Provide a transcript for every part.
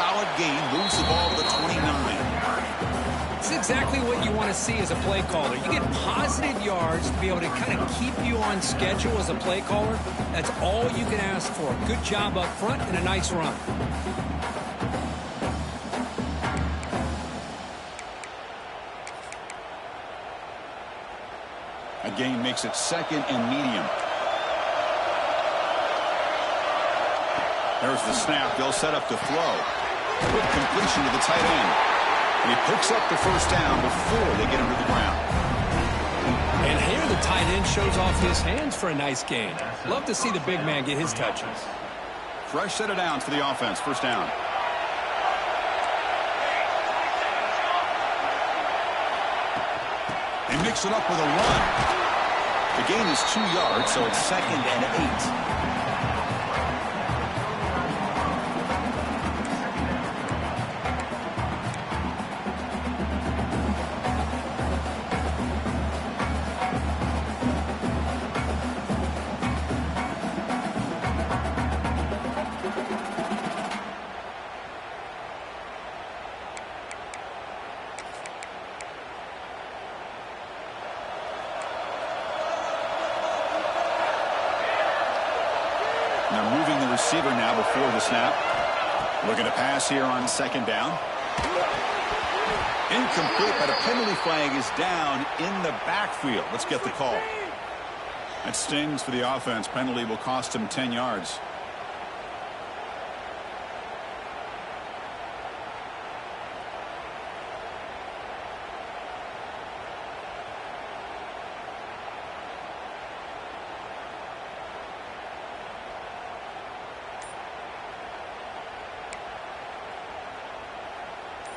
solid gain, moves the ball to the 29. It's exactly what you want to see as a play caller. You get positive yards to be able to kind of keep you on schedule as a play caller. That's all you can ask for. Good job up front and a nice run. A gain makes it 2nd and medium. There's the snap. They'll set up to throw. Quick completion to the tight end. And he picks up the first down before they get him to the ground. And here the tight end shows off his hands for a nice gain. Love to see the big man get his touches. Fresh set of downs for the offense. First down. They mix it up with a run. The gain is 2 yards, so it's 2nd and 8. They're moving the receiver now before the snap. Looking to pass here on 2nd down. Incomplete, but a penalty flag is down in the backfield. Let's get the call. That stings for the offense. Penalty will cost him 10 yards.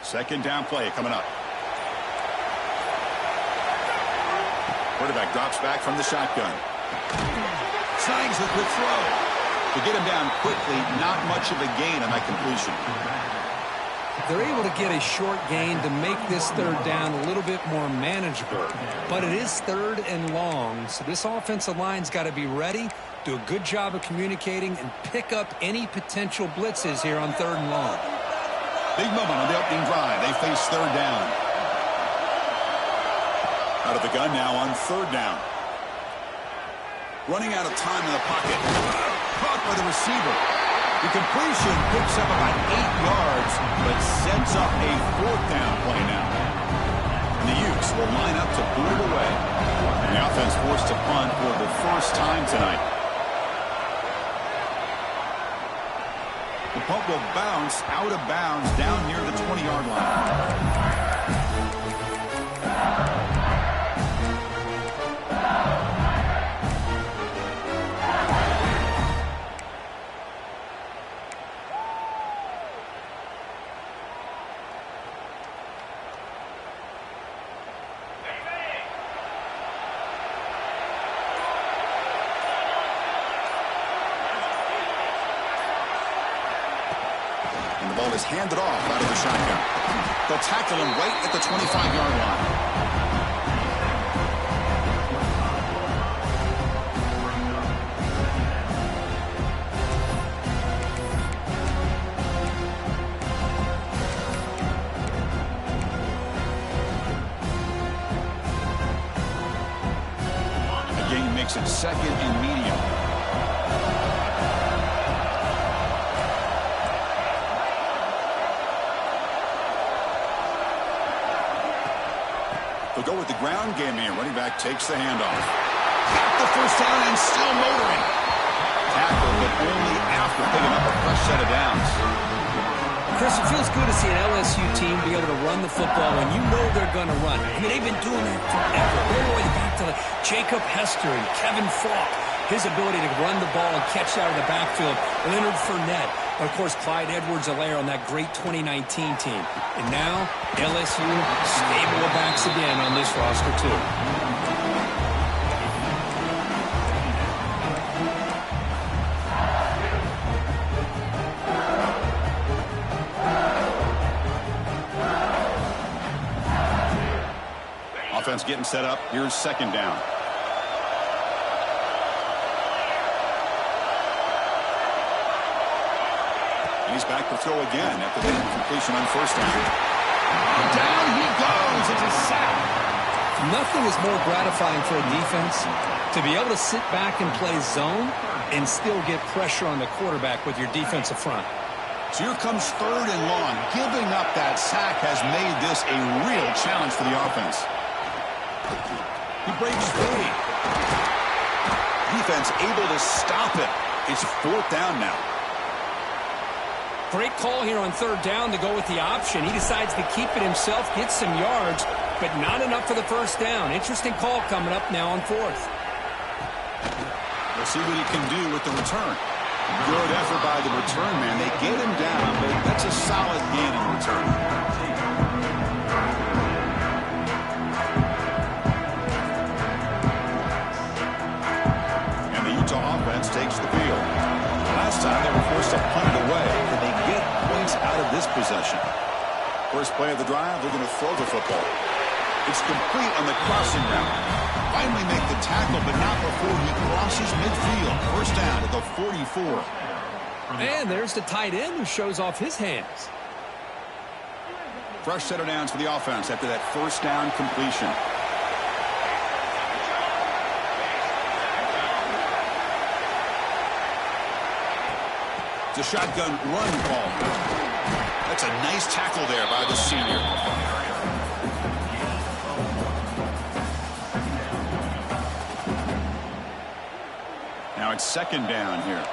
Second down play coming up. Quarterback drops back from the shotgun. Signs the quick throw. To get him down quickly, not much of a gain on that completion. They're able to get a short gain to make this 3rd down a little bit more manageable. But it is 3rd and long, so this offensive line's got to be ready, do a good job of communicating, and pick up any potential blitzes here on 3rd and long. Big moment on the opening drive. They face 3rd down. Out of the gun now on 3rd down. Running out of time in the pocket. Caught by the receiver. The completion picks up about 8 yards, but sets up a 4th down play now. And the Utes will line up to boot it away. And the offense forced to punt for the first time tonight. The punt will bounce out of bounds down near the 20-yard line. The ball is handed off out of the shotgun. They'll tackle him right at the 25-yard line. The gain makes it 2nd and medium. They'll go with the ground game here. Running back takes the handoff. Got the first down and still motoring. Tackle, but only after picking up a fresh set of downs. Chris, it feels good to see an LSU team be able to run the football when you know they're going to run. I mean, they've been doing that forever. All the way back to Jacob Hester and Kevin Falk. His ability to run the ball and catch out of the backfield. Leonard Fournette. And, of course, Clyde Edwards-Helaire on that great 2019 team. And now, LSU stable of backs again on this roster, too. Offense getting set up. Here's 2nd down. He's back to throw again after the incompletion on first down. Down he goes. It's a sack. Nothing is more gratifying for a defense to be able to sit back and play zone and still get pressure on the quarterback with your defensive front. So here comes 3rd and long. Giving up that sack has made this a real challenge for the offense. He breaks free. Defense able to stop it. It's 4th down now. Great call here on 3rd down to go with the option. He decides to keep it himself, get some yards, but not enough for the 1st down. Interesting call coming up now on 4th. We'll see what he can do with the return. Good effort by the return man. They get him down, but that's a solid gain in return. And the Utah offense takes the field. Last time they were forced to punt it away. Can they get points out of this possession? First play of the drive, they're going to throw the football. It's complete on the crossing route. Finally make the tackle, but not before he crosses midfield. First down at the 44. And there's the tight end who shows off his hands. Fresh set of downs for the offense after that first down completion. It's a shotgun run call. That's a nice tackle there by the senior. Now it's 2nd down here.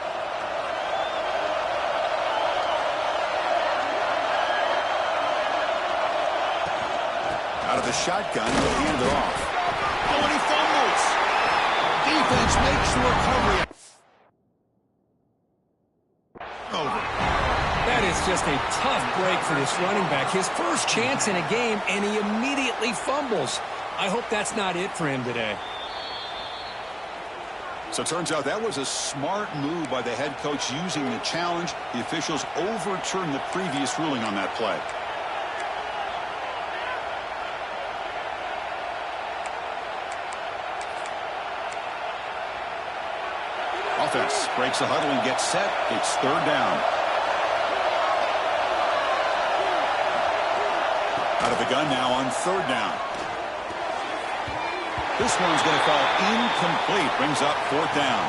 Out of the shotgun, he'll hand it off. Oh, and he fumbles. Defense makes the recovery. Over. That is just a tough break for this running back. His first chance in a game, and he immediately fumbles. I hope that's not it for him today. So it turns out that was a smart move by the head coach using the challenge. The officials overturned the previous ruling on that play. Offense breaks the huddle and gets set. It's 3rd down. Out of the gun now on 3rd down. This one's going to fall incomplete. Brings up 4th down.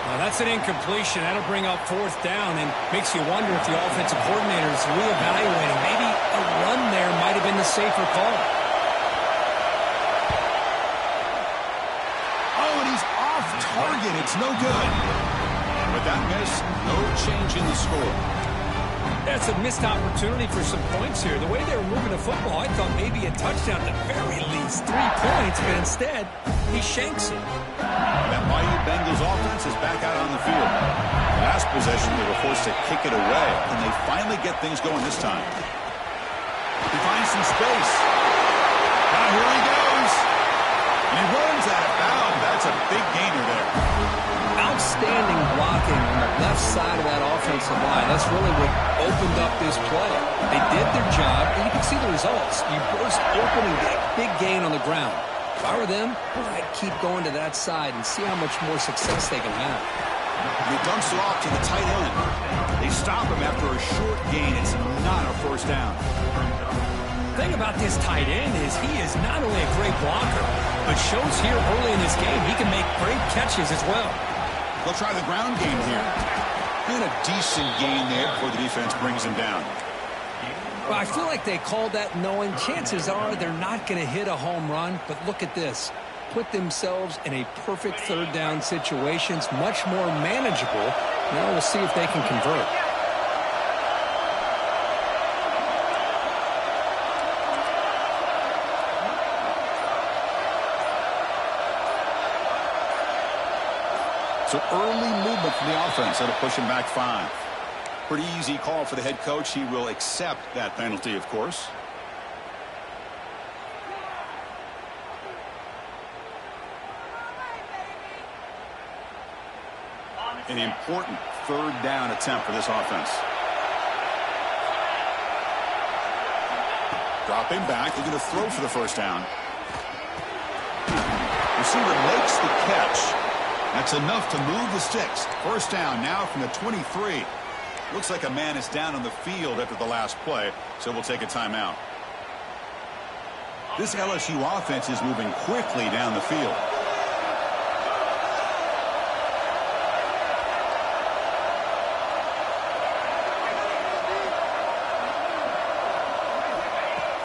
Well, that's an incompletion. That'll bring up 4th down and makes you wonder if the offensive coordinator is reevaluating. Maybe a run there might have been the safer call. Oh, and he's off target. It's no good. With that miss, no change in the score. That's a missed opportunity for some points here. The way they were moving the football, I thought maybe a touchdown at the very least. 3 points, but instead, he shanks it. That mighty Bengals offense is back out on the field. Last possession, they were forced to kick it away. Can they finally get things going this time? He finds some space. Now here he goes. And he runs out of bounds. That's a big gainer there. Outstanding blocking on the left side of that offensive line. That's really what opened up this play. They did their job, and you can see the results. You burst open and get a big gain on the ground. If I were them, I'd keep going to that side and see how much more success they can have. He dumps it off to the tight end. They stop him after a short gain. It's not a 1st down. The thing about this tight end is he is not only a great blocker, but shows here early in this game he can make great catches as well. They'll try the ground game here. And a decent gain there before the defense brings him down. Well, I feel like they called that knowing chances are they're not going to hit a home run, but look at this. Put themselves in a perfect 3rd down situations, much more manageable. Now we'll see if they can convert. So early movement from the offense. That'll push him back 5. Pretty easy call for the head coach. He will accept that penalty, of course. An important 3rd down attempt for this offense. Dropping back. They're going to throw for the 1st down. Receiver makes the catch. That's enough to move the sticks. 1st down now from the 23. Looks like a man is down on the field after the last play, so we'll take a timeout. This LSU offense is moving quickly down the field.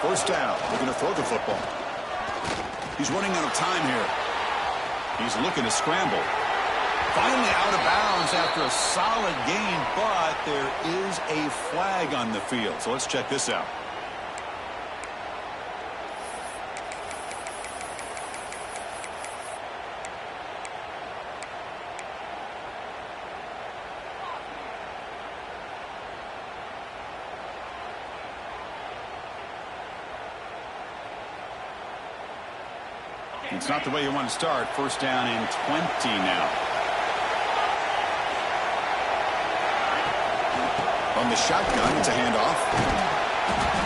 First down. They're going to throw the football. He's running out of time here. He's looking to scramble. Finally out of bounds after a solid gain, but there is a flag on the field. So let's check this out. It's not the way you want to start. First down and 20 now. On the shotgun, it's a handoff.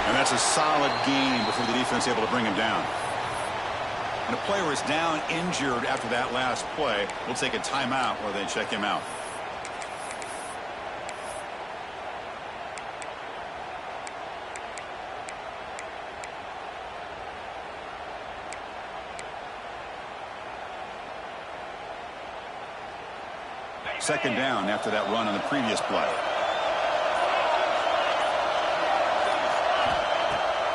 And that's a solid gain before the defense is able to bring him down. And a player is down injured after that last play. We'll take a timeout while they check him out. Second down after that run on the previous play.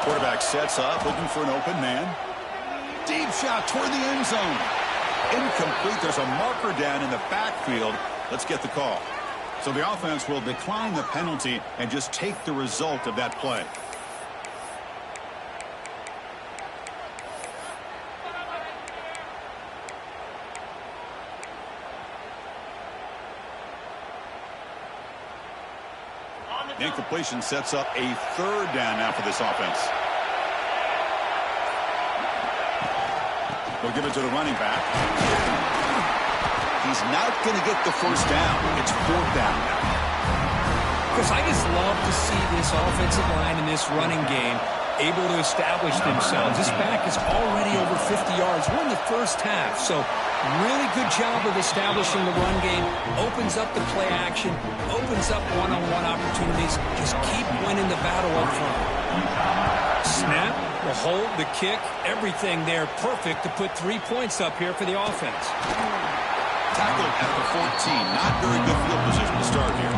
Quarterback sets up, looking for an open man. Deep shot toward the end zone. Incomplete. There's a marker down in the backfield. Let's get the call. So the offense will decline the penalty and just take the result of that play. Incompletion sets up a third down now for this offense. They'll give it to the running back. He's not going to get the first down. It's fourth down now. Chris, I just love to see this offensive line in this running game able to establish themselves. This back is already over 50 yards. We're in the first half, so really good job of establishing the run game. Opens up the play action, opens up one-on-one opportunities. Just keep winning the battle up front. Snap, the hold, the kick, everything there perfect to put 3 points up here for the offense. Tackled at the 14. Not very good field position to start here.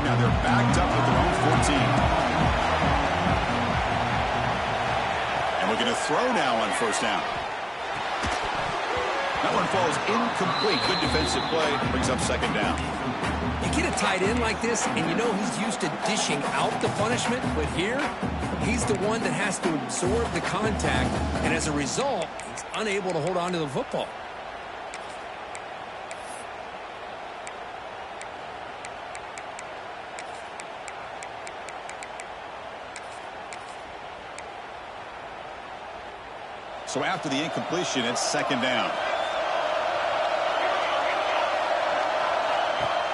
Now they're backed up at their own 14. And we're going to throw now on first down. That one falls incomplete. Good defensive play. Brings up second down. You get a tight end like this, and you know he's used to dishing out the punishment, but here, he's the one that has to absorb the contact, and as a result, he's unable to hold on to the football. So after the incompletion, it's second down.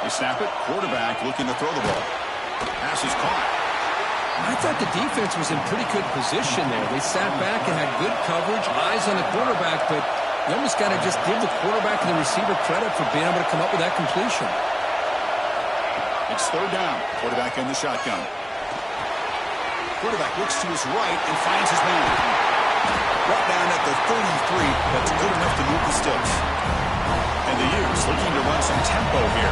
They snap it. Quarterback looking to throw the ball. Pass is caught. I thought the defense was in pretty good position there. They sat back and had good coverage, eyes on the quarterback, but you almost got to just give the quarterback and the receiver credit for being able to come up with that completion. It's third down. Quarterback in the shotgun. Quarterback looks to his right and finds his man. Brought down at the 33. That's good enough to move the sticks. And the Utes looking to run some tempo here.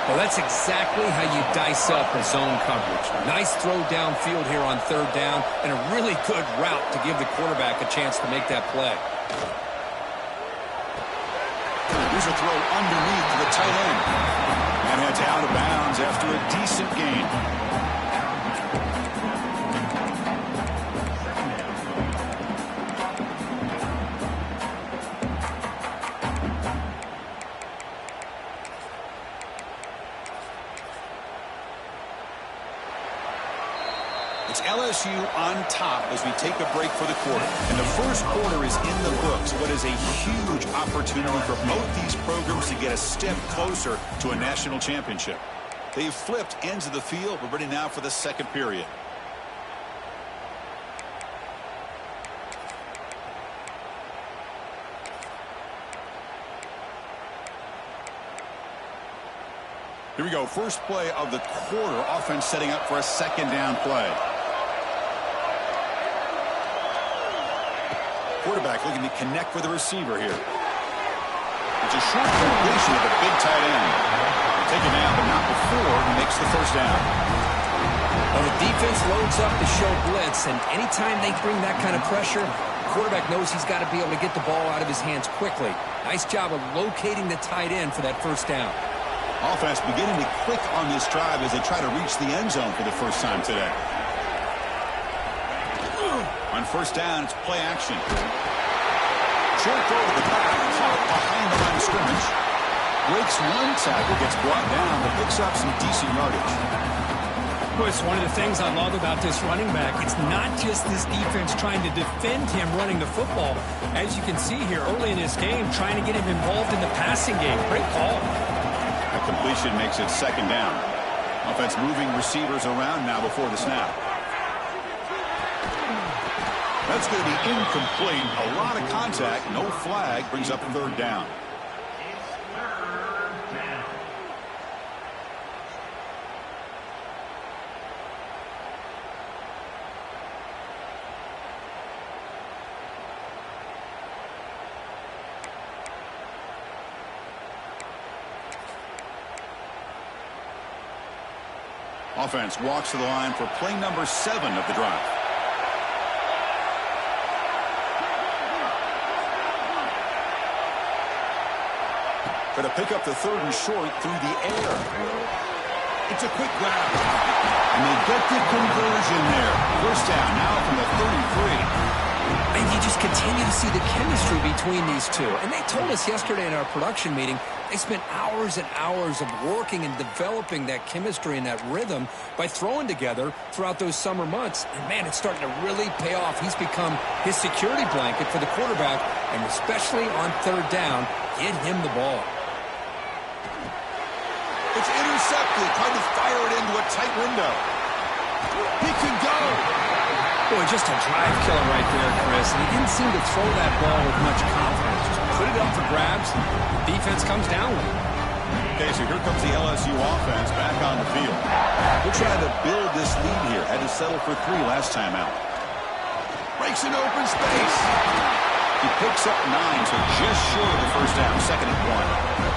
Well, that's exactly how you dice up a zone coverage. Nice throw downfield here on third down, and a really good route to give the quarterback a chance to make that play. Here's a throw underneath to the tight end. And heads out of bounds after a decent gain. It's LSU on top as we take a break for the quarter. And the first quarter is in the books. What is a huge opportunity for both these programs to get a step closer to a national championship. They've flipped ends of the field. We're ready now for the second period. Here we go. First play of the quarter. Offense setting up for a second down play. Quarterback looking to connect with the receiver here. It's a short completion of a big tight end. He'll take it down, but not before he makes the first down. Well, the defense loads up to show blitz, and anytime they bring that kind of pressure, the quarterback knows he's got to be able to get the ball out of his hands quickly. Nice job of locating the tight end for that first down. Offense beginning to click on this drive as they try to reach the end zone for the first time today. On first down, it's play action. Short throw to the back, caught behind the line of scrimmage. Breaks one tackle, gets brought down, but picks up some decent yardage. Well, it's one of the things I love about this running back. It's not just this defense trying to defend him running the football. As you can see here early in this game, trying to get him involved in the passing game. Great call. A completion makes it second down. Offense moving receivers around now before the snap. That's going to be incomplete. A lot of contact. No flag. Brings up third down. Offense walks to the line for play number 7 of the drive. Going to pick up the third and short through the air. It's a quick grab. And they get the conversion there. First down now from the 33. And you just continue to see the chemistry between these two. And they told us yesterday in our production meeting, they spent hours and hours of working and developing that chemistry and that rhythm by throwing together throughout those summer months. And, man, it's starting to really pay off. He's become his security blanket for the quarterback, and especially on third down, get him the ball. It's intercepted. Trying to fire it into a tight window. He can go. Boy, just a drive killer right there, Chris. And he didn't seem to throw that ball with much confidence. Just put it up for grabs. The defense comes down with it. Okay, so here comes the LSU offense back on the field. We're trying to build this lead here. Had to settle for 3 last time out. Breaks an open space. He picks up 9, so just short of the first down. Second and 1.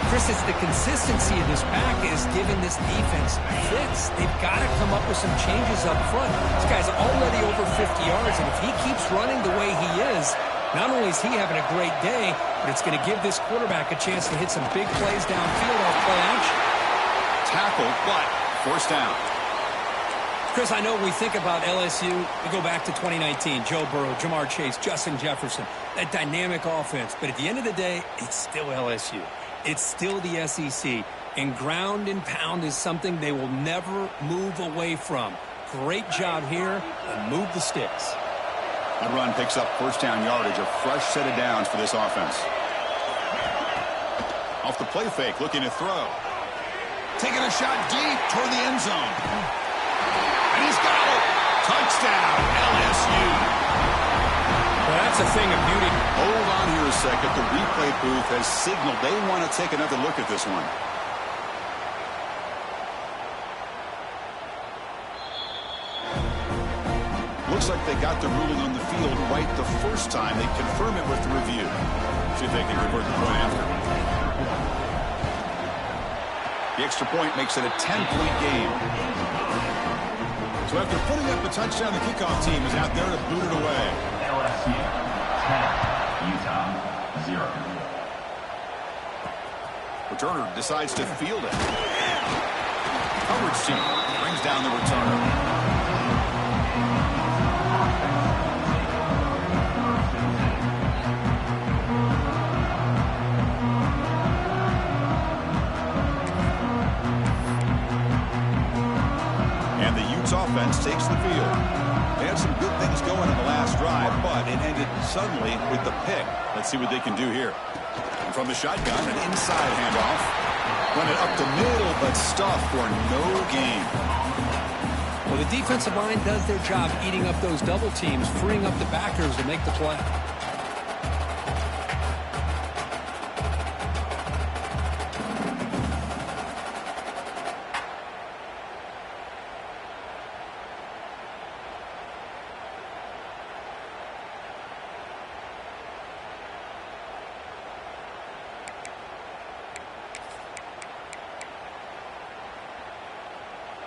Chris, it's the consistency of this pack is giving this defense fits. They've got to come up with some changes up front. This guy's already over 50 yards, and if he keeps running the way he is, not only is he having a great day, but it's going to give this quarterback a chance to hit some big plays downfield off play action. Tackle, but first down. Chris, I know when we think about LSU, we go back to 2019, Joe Burrow, Jamar Chase, Justin Jefferson, that dynamic offense. But at the end of the day, it's still LSU. It's still the SEC, and ground and pound is something they will never move away from. Great job here, and move the sticks. That run picks up first down yardage, a fresh set of downs for this offense. Off the play fake, looking to throw. Taking a shot deep toward the end zone. And he's got it. Touchdown, LSU. Well, that's a thing of beauty. Hold on here a second. The replay booth has signaled they want to take another look at this one. Looks like they got the ruling on the field right the first time. They confirm it with the review. See if they can revert the point after. The extra point makes it a 10-point game. So after putting up a touchdown, the kickoff team is out there to boot it away. LSU 10, Utah 0. Returner decides to field it. Coverage team brings down the returner. And the Patriots offense takes the field. They had some good things going in the last drive, but it ended suddenly with the pick. Let's see what they can do here. And from the shotgun, an inside handoff. Run it up the middle, but stuffed for no gain. Well, the defensive line does their job eating up those double teams, freeing up the backers to make the play.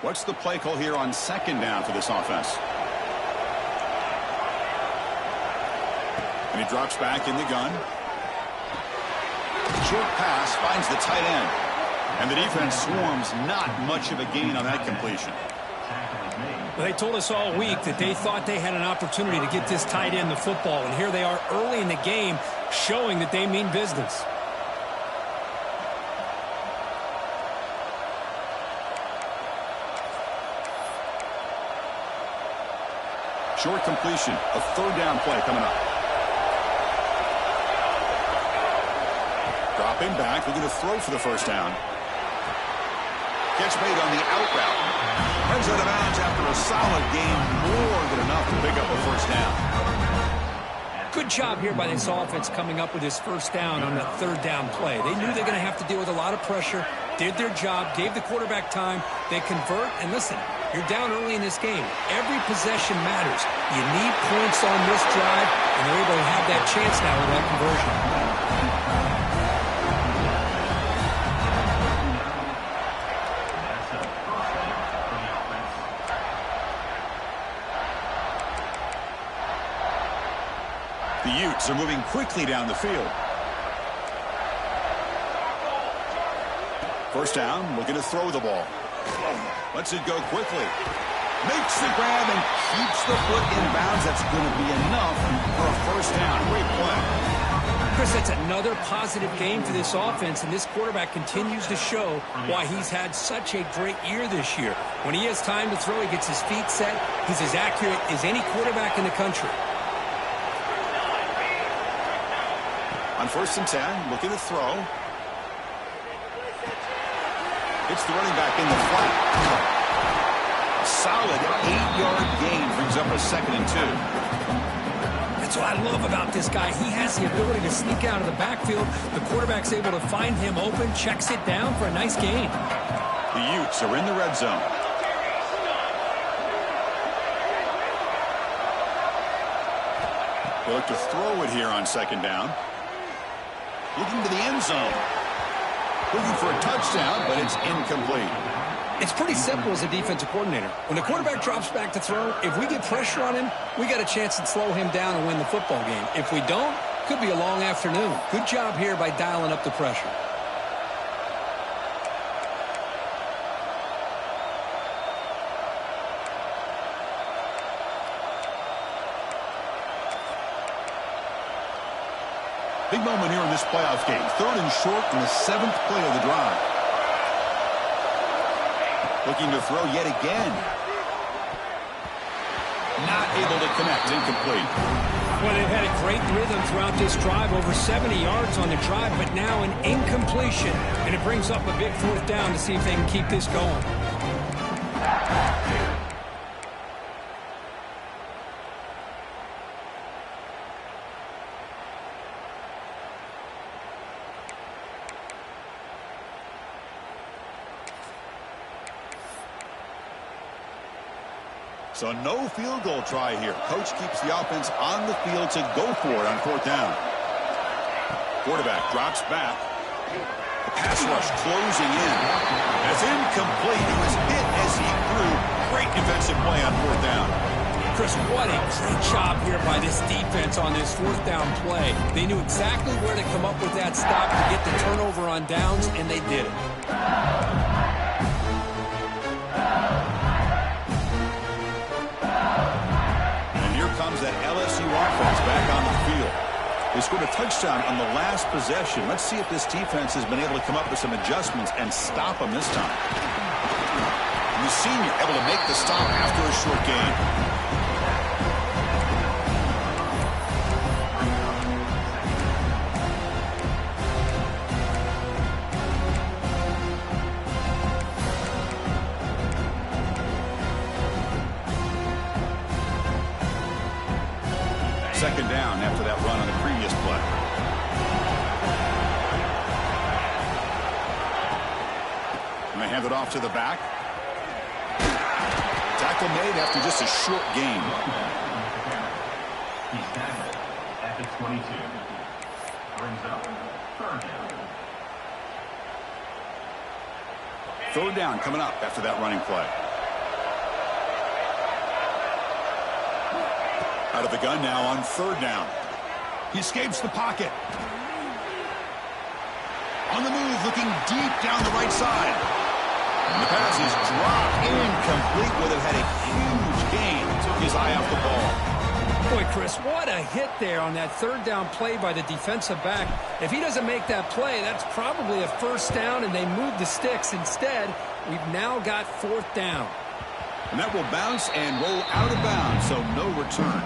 What's the play call here on second down for this offense? And he drops back in the gun. Short pass finds the tight end. And the defense swarms, not much of a gain on that completion. Well, they told us all week that they thought they had an opportunity to get this tight end the football. And here they are early in the game showing that they mean business. Short completion, a third down play coming up. Dropping back, looking to throw for the first down. Catch made on the out route. Runs out of bounds after a solid gain, more than enough to pick up a first down. Good job here by this offense coming up with this first down on that third down play. They knew they're going to have to deal with a lot of pressure, did their job, gave the quarterback time. They convert, and listen, you're down early in this game. Every possession matters. You need points on this drive, and they're able to have that chance now with that conversion. The Utes are moving quickly down the field. First down, looking to throw the ball. Lets it go quickly. Makes the grab and keeps the foot in bounds. That's going to be enough for a first down. Great play. Chris, that's another positive game for this offense, and this quarterback continues to show why he's had such a great year this year. When he has time to throw, he gets his feet set. He's as accurate as any quarterback in the country. On 1st and 10, looking to throw. It's the running back in the flat. A solid 8-yard gain brings up a 2nd and 2. That's what I love about this guy. He has the ability to sneak out of the backfield. The quarterback's able to find him open, checks it down for a nice gain. The Utes are in the red zone. They look to throw it here on 2nd down. Looking to the end zone. Looking for a touchdown, but it's incomplete. It's pretty simple as a defensive coordinator. When the quarterback drops back to throw, if we get pressure on him, we got a chance to slow him down and win the football game. If we don't, could be a long afternoon. Good job here by dialing up the pressure. Big moment here in this playoff game. 3rd and short in the 7th play of the drive. Looking to throw yet again. Not able to connect. Incomplete. Well, they've had a great rhythm throughout this drive. Over 70 yards on the drive, but now an incompletion. And it brings up a big 4th down to see if they can keep this going. So no field goal try here. Coach keeps the offense on the field to go for it on 4th down. Quarterback drops back. The pass rush closing in. That's incomplete. He was hit as he threw. Great defensive play on 4th down. Chris, what a great job here by this defense on this 4th down play. They knew exactly where to come up with that stop to get the turnover on downs, and they did it. That LSU offense back on the field. They scored a touchdown on the last possession. Let's see if this defense has been able to come up with some adjustments and stop them this time. And the senior able to make the stop after short gain. Second down after that run on the previous play. And they hand it off to the back. Tackle made after just a short gain. He's tackled at the 22. Brings up third down. Third down coming up after that running play. Out of the gun now on third down. He escapes the pocket. On the move, looking deep down the right side. And the pass is dropped incomplete. Would have had a huge gain. Took his eye off the ball. Boy, Chris, what a hit there on that third down play by the defensive back. If he doesn't make that play, that's probably a first down, and they move the sticks. Instead, we've now got fourth down. And that will bounce and roll out of bounds, so no return.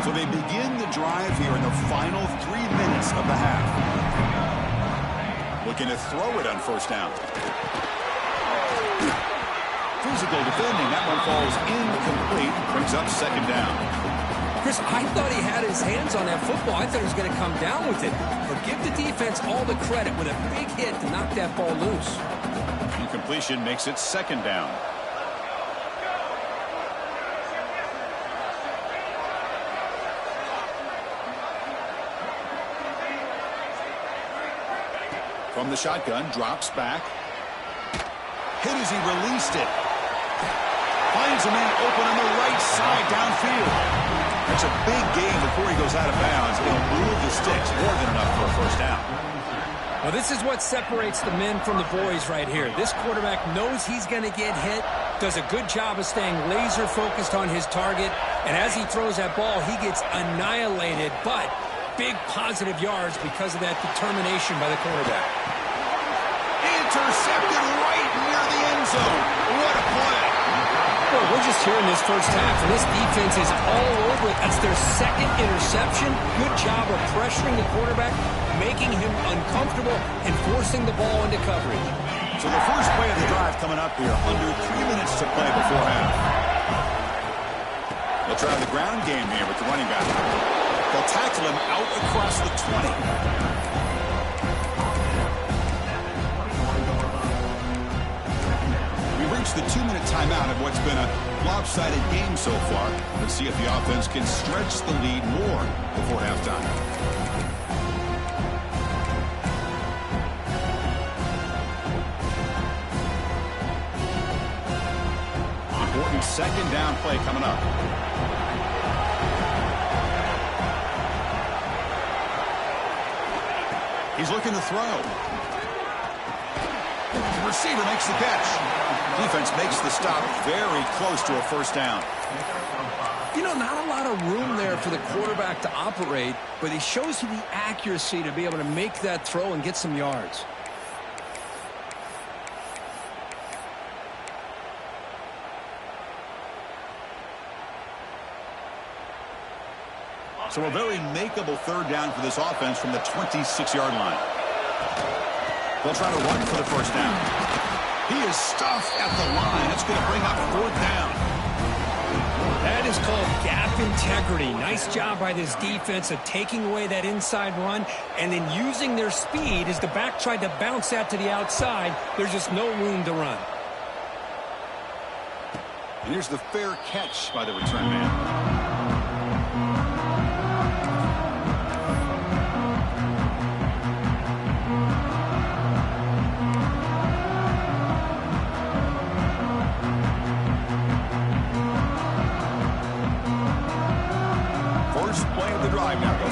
So they begin the drive here in the final 3 minutes of the half. Looking to throw it on first down. Physical defending. That one falls incomplete. Brings up second down. Chris, I thought he had his hands on that football. I thought he was going to come down with it. But give the defense all the credit with a big hit to knock that ball loose. Incompletion makes it second down. From the shotgun, drops back. Hit as he released it. Finds a man open on the right side downfield. That's a big gain before he goes out of bounds. It'll move the sticks more than enough for a first down. Well, this is what separates the men from the boys right here. This quarterback knows he's going to get hit, does a good job of staying laser focused on his target, and as he throws that ball, he gets annihilated, but big positive yards because of that determination by the quarterback. Intercepted right near the end zone. What a play. Well, we're just here in this first half, and this defense is all over it. That's their second interception. Good job of pressuring the quarterback, making him uncomfortable, and forcing the ball into coverage. So the first play of the drive coming up here, under 3 minutes to play before half. They'll try the ground game here with the running back. They'll tackle him out across the 20. The 2-minute timeout of what's been a lopsided game so far. Let's see if the offense can stretch the lead more before halftime. Important second down play coming up. He's looking to throw. The receiver makes the catch. Defense makes the stop very close to a first down. You know, not a lot of room there for the quarterback to operate, but he shows you the accuracy to be able to make that throw and get some yards. So a very makeable third down for this offense from the 26-yard line. They'll try to run for the first down. He is stuffed at the line. It's going to bring up fourth down. That is called gap integrity. Nice job by this defense of taking away that inside run and then using their speed as the back tried to bounce that to the outside. There's just no room to run. And here's the fair catch by the return man.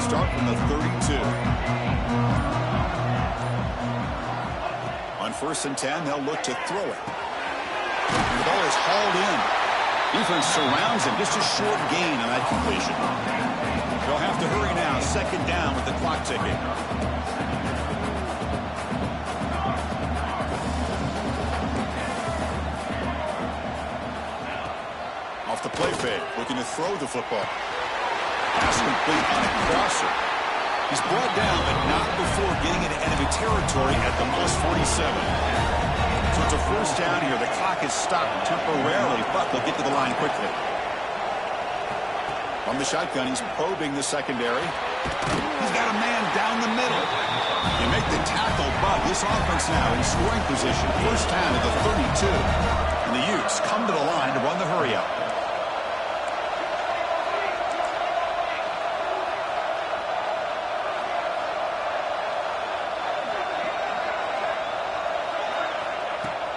Start from the 32. On 1st and 10, they'll look to throw it. And the ball is hauled in. defense surrounds him. Just a short gain on that completion. They'll have to hurry now. Second down with the clock ticking. Off the play fake, looking to throw the football. Pass complete on a crosser. He's brought down, but not before getting into enemy territory at the +47. So it's a first down here. The clock is stopped temporarily, but they'll get to the line quickly. From the shotgun, he's probing the secondary. He's got a man down the middle. You make the tackle, but this offense now in scoring position. First down at the 32. And the Utes come to the line to run the hurry up.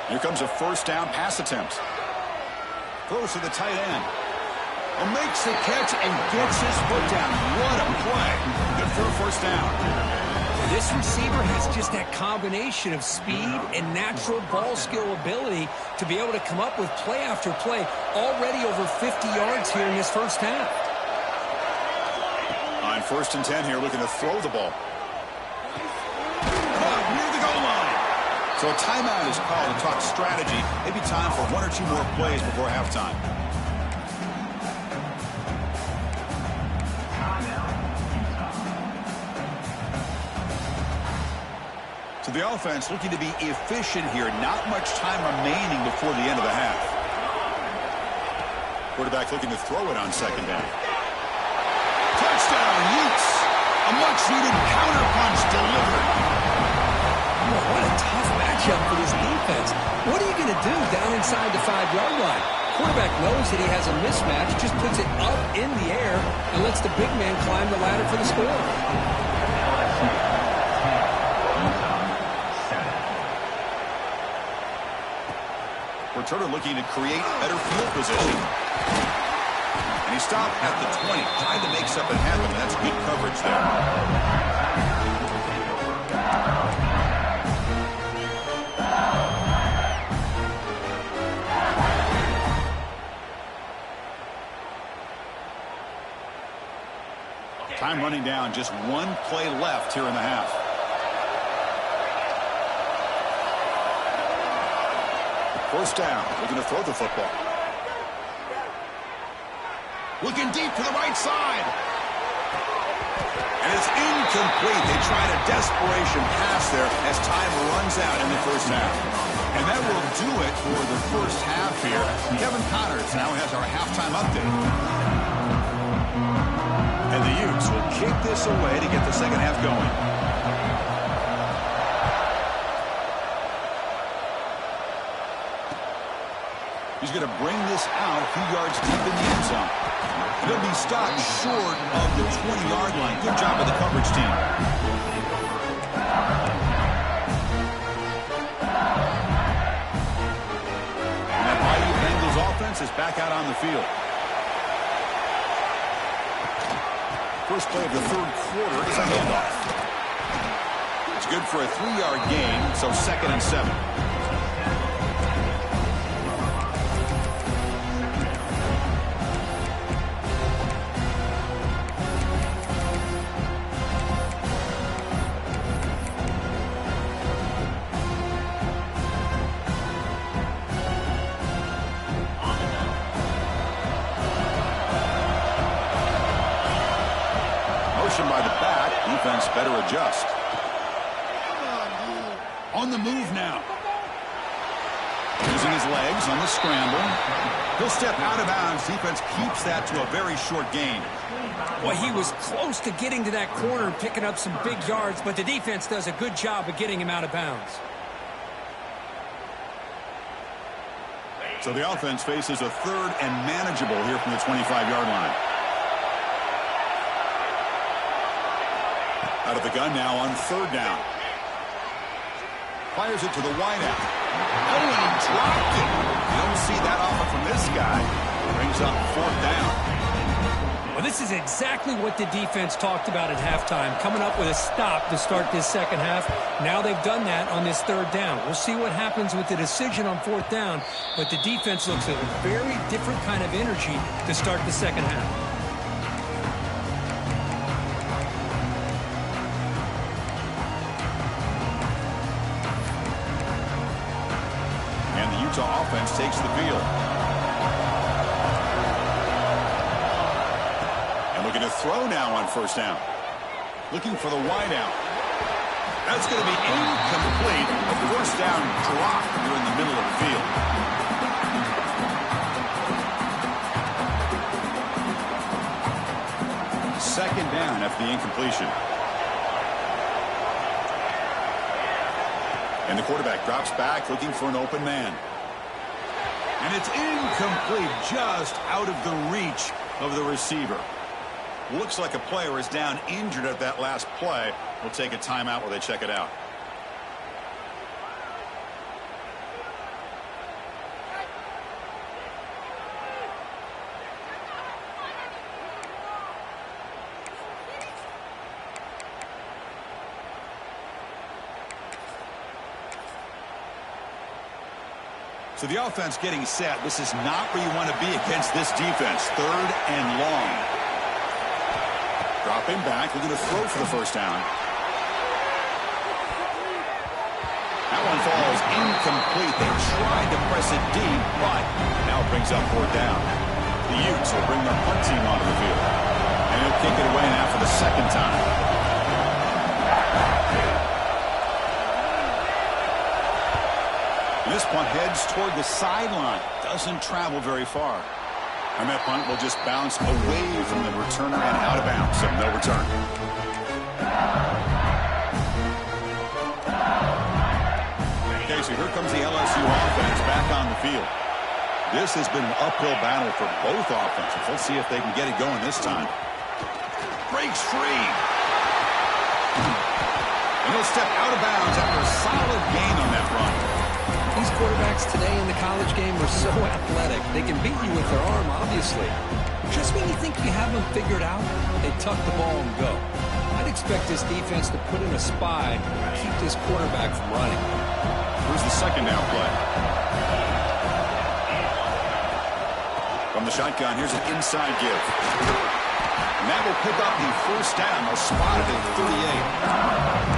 Here comes a first down pass attempt. Throws to the tight end. Makes the catch and gets his foot down. What a play. Good for a first down. This receiver has just that combination of speed and natural ball skill ability to be able to come up with play after play. Already over 50 yards here in this first half. On 1st and 10 here, looking to throw the ball. Caught near the goal line. So a timeout is called to talk strategy. Maybe time for one or two more plays before halftime. So the offense looking to be efficient here. Not much time remaining before the end of the half. Quarterback looking to throw it on second down. Touchdown, Utes. A much-needed counterpunch delivered. Oh, what a tough matchup for this defense. What are you going to do down inside the 5-yard line? Quarterback knows that he has a mismatch, just puts it up in the air and lets the big man climb the ladder for the score. Returner looking to create better field position. And he stopped at the 20, trying to make something happen. That's good coverage there. Time running down, just one play left here in the half. First down, looking to throw the football. Looking deep to the right side. And it's incomplete. They tried a desperation pass there as time runs out in the first half. And that will do it for the first half here. Kevin Connors now has our halftime update. And the Utes will kick this away to get the second half going. He's going to bring this out a few yards deep in the end zone. He'll be stopped short of the 20-yard line. Good job of the coverage team. And that mighty Bengals offense is back out on the field. First play of the third quarter is a handoff. It's good for a 3-yard gain, so 2nd and 7. By the back, defense better adjust. On the move now. Using his legs on the scramble. He'll step out of bounds. Defense keeps that to a very short gain. Well, he was close to getting to that corner and picking up some big yards, but the defense does a good job of getting him out of bounds. So the offense faces a third and manageable here from the 25-yard line. Out of the gun now on 3rd down. Fires it to the wideout. Oh, and he dropped it. You don't see that often from this guy. Brings up 4th down. Well, this is exactly what the defense talked about at halftime, coming up with a stop to start this second half. Now they've done that on this third down. We'll see what happens with the decision on fourth down, but the defense looks at a very different kind of energy to start the second half. And the Utah offense takes the field. Looking to throw now on first down. Looking for the wideout. That's going to be incomplete. A first down drop here in the middle of the field. Second down after the incompletion. And the quarterback drops back looking for an open man. And it's incomplete, just out of the reach of the receiver. Looks like a player is down injured at that last play. We'll take a timeout while they check it out. So the offense getting set. This is not where you want to be against this defense. Third and long. Dropping back, looking to throw for the first down. That one falls incomplete. They tried to press it deep, but now it brings up fourth down. The Utes will bring their punt team onto the field. And he'll kick it away now for the second time. And this punt heads toward the sideline. Doesn't travel very far. And that punt will just bounce away from the returner and out of bounds, so no return. Okay, so here comes the LSU offense back on the field. This has been an uphill battle for both offenses. Let's see if they can get it going this time. Breaks free. And he'll step out of bounds after a solid gain on that run. These quarterbacks today in the college game are so athletic. They can beat you with their arm, obviously. Just when you think you have them figured out, they tuck the ball and go. I'd expect this defense to put in a spy and keep this quarterback from running. Here's the second down play. From the shotgun, here's an inside give. And that will pick up the first down. They'll spot it at 38.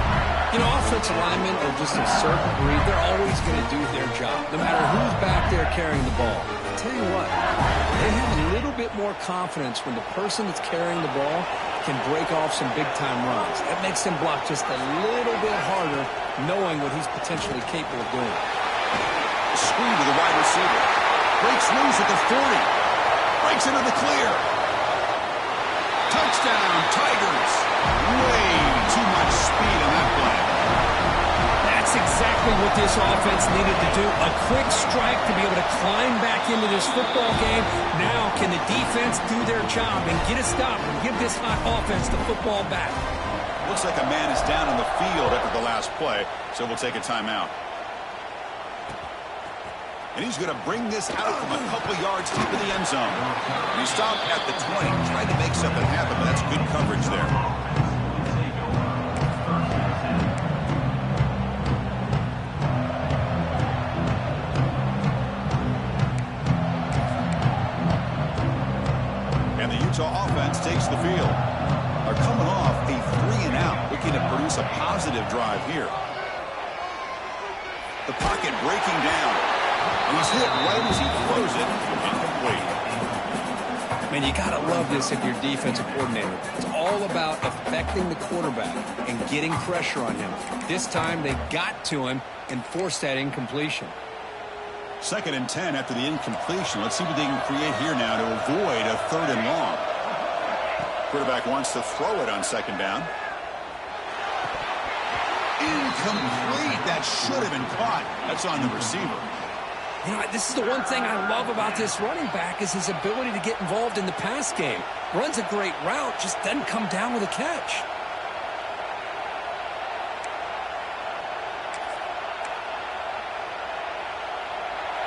You know, offensive linemen are just a certain breed. They're always going to do their job, no matter who's back there carrying the ball. I'll tell you what, they have a little bit more confidence when the person that's carrying the ball can break off some big-time runs. That makes them block just a little bit harder, knowing what he's potentially capable of doing. Screen to the wide receiver. Breaks loose at the 40. Breaks into the clear. Touchdown, Tigers. Way too much speed on that play. That's exactly what this offense needed to do. A quick strike to be able to climb back into this football game. Now can the defense do their job and get a stop and give this hot offense the football back? Looks like a man is down on the field after the last play, so we'll take a timeout. And he's going to bring this out from a couple yards deep in the end zone. And he stopped at the 20, tried to make something happen, but that's good coverage there. And the Utah offense takes the field. Are coming off a 3-and-out, looking to produce a positive drive here. The pocket breaking down. And he's hit right as he throws it. Incomplete. Man, you got to love this if you're defensive coordinator. It's all about affecting the quarterback and getting pressure on him. This time they got to him and forced that incompletion. 2nd and 10 after the incompletion. Let's see what they can create here now to avoid a 3rd and long. Quarterback wants to throw it on 2nd down. Incomplete. That should have been caught. That's on the receiver. You know, this is the one thing I love about this running back is his ability to get involved in the pass game. Runs a great route, just doesn't come down with a catch.